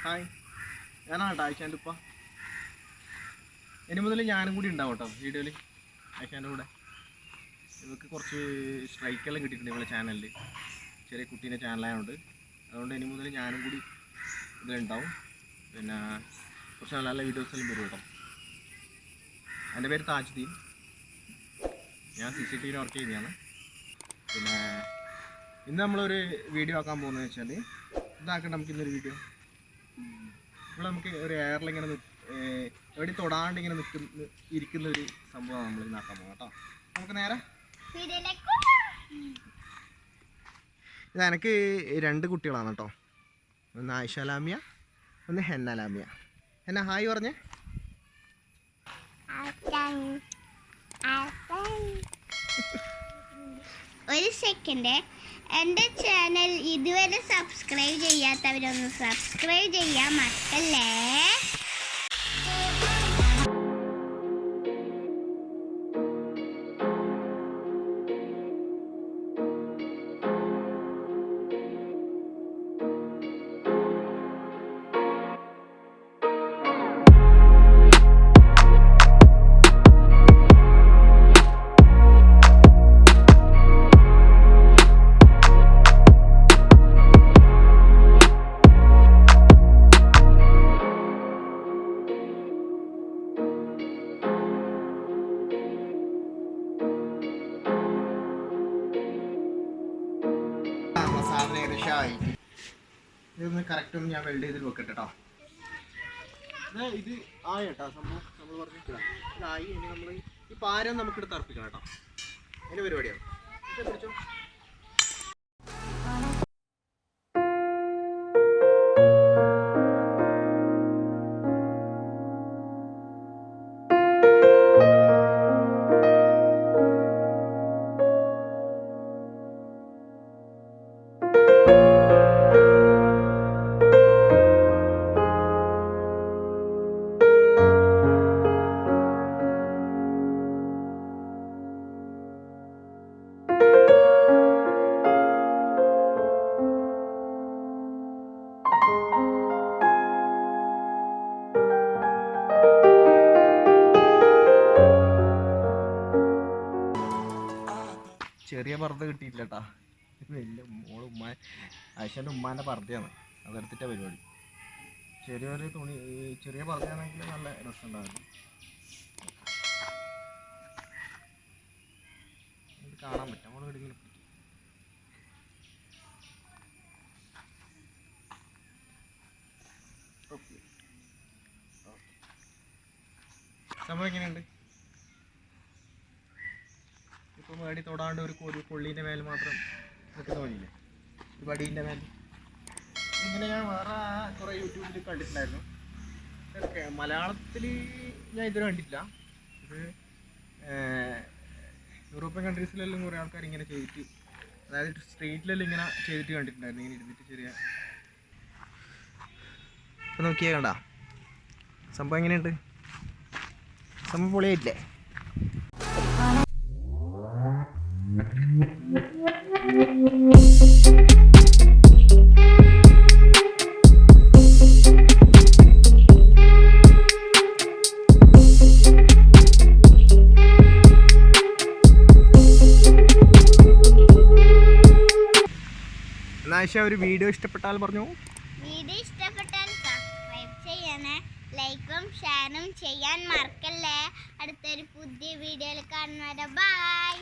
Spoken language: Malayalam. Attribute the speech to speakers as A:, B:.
A: ഹായ്, ഞാനാണ് ആയിഷാൻ്റെ ഉപ്പ. ഇനി മുതൽ ഞാനും കൂടി ഉണ്ടാവും കേട്ടോ വീഡിയോയിൽ, ആയിഷാൻ്റെ കൂടെ. ഇവർക്ക് കുറച്ച് സ്ട്രൈക്കെല്ലാം കിട്ടിയിട്ടുണ്ട് ഇവളെ ചാനലിൽ, ചെറിയ കുട്ടീൻ്റെ ചാനലായതുകൊണ്ട്. അതുകൊണ്ട് ഇനി മുതൽ ഞാനും കൂടി ഇതിലുണ്ടാവും. പിന്നെ കുറച്ച് നല്ല നല്ല വീഡിയോസെല്ലാം വരും കേട്ടോ. എൻ്റെ പേര് താജ്ദീൻ, ഞാൻ CCTV വർക്ക് ചെയ്യുന്നതാണ്. പിന്നെ ഇന്ന് നമ്മളൊരു വീഡിയോ ആക്കാൻ പോകുന്നതെന്ന് വെച്ചാൽ, ഇതാക്കട്ടെ നമുക്കിന്നൊരു വീഡിയോ. ഇവിടെ നമുക്ക് ഒരു എയറിലിങ്ങനെ എവിടെ തൊടാണ്ട് ഇങ്ങനെ ഇരിക്കുന്ന ഒരു സംഭവമാണ് നമ്മൾ ഇന്ന് ആക്കാൻ പോകുന്നത് കേട്ടോ. നമുക്ക് നേരെ ഇത് എനിക്ക് 2 കുട്ടികളാണ് കേട്ടോ. ഒന്ന് ആയിഷ ലാമിയ, ഒന്ന് ഹെന്ന ലാമിയ. ഹെന്ന ഹായ് പറഞ്ഞേ.
B: ഒരു സെക്കൻഡ്, എൻ്റെ ചാനൽ ഇതുവരെ സബ്സ്ക്രൈബ് ചെയ്യാത്തവരൊന്ന് സബ്സ്ക്രൈബ് ചെയ്യാൻ മറക്കല്ലേ.
A: ഇതൊന്ന് കറക്റ്റ് ഒന്ന് ഞാൻ വെൽഡ് ചെയ്തിട്ട് വെക്കട്ടെ കേട്ടോ. ഇത് ആയി കേട്ടോ സംഭവം, നമ്മൾ പറഞ്ഞിട്ടില്ല ഇതായി. ഇനി നമ്മൾ ഈ പാരം നമുക്കിട്ട് തറപ്പിക്കണം കേട്ടോ, അതിൻ്റെ പരിപാടിയാണ്. പിടിച്ചോ. ചെറിയ പർദ്ദ കിട്ടിയില്ല കേട്ടാ. വലിയ മോള് ആയിഷൻ്റെ ഉമ്മാൻ്റെ പർദ്ദയാണ്, അതെടുത്തിട്ടാണ് പരിപാടി. ചെറിയൊരു തുണി, ചെറിയ പർദ്ദയാണെങ്കിൽ നല്ല രസമുണ്ടായിരുന്നു. ഇത് കാണാൻ പറ്റും, നമ്മൾ എവിടെയെങ്കിലും പറ്റും. സംഭവം എങ്ങനെയുണ്ട്? ഇപ്പം വടി തൊടാണ്ട് ഒരു കൊള്ളീൻ്റെ മേലെ മാത്രം നിൽക്കുന്ന വഴിയില്ലേ, ഒരു വടീൻ്റെ മേലെ. ഇങ്ങനെ ഞാൻ വേറെ കുറേ യൂട്യൂബിൽ കണ്ടിട്ടുണ്ടായിരുന്നു. മലയാളത്തിൽ ഞാൻ ഇതുവരെ കണ്ടിട്ടില്ല. ഇത് യൂറോപ്യൻ കൺട്രീസിലെല്ലാം കുറേ ആൾക്കാർ ഇങ്ങനെ ചെയ്തിട്ട്, അതായത് സ്ട്രീറ്റിലെല്ലാം ഇങ്ങനെ ചെയ്തിട്ട് കണ്ടിട്ടുണ്ടായിരുന്നു. ഇങ്ങനെ ഇരുന്നിട്ട് ചെറിയ. ഇപ്പം നോക്കിയാൽ കണ്ട സംഭവം എങ്ങനെയുണ്ട്? സംഭവം പൊളിയായിട്ടില്ലേ? ഒരു വീഡിയോ ഇഷ്ടപ്പെട്ടാൽ പറഞ്ഞു,
B: വീഡിയോ ഇഷ്ടപ്പെട്ടാൽ സബ്സ്ക്രൈബ് ചെയ്യണേ, ലൈക്കും ഷെയറും ചെയ്യാൻ മറക്കല്ലേ. അടുത്തൊരു പുതിയ വീഡിയോയിൽ കാണുന്നവരെ ബൈ.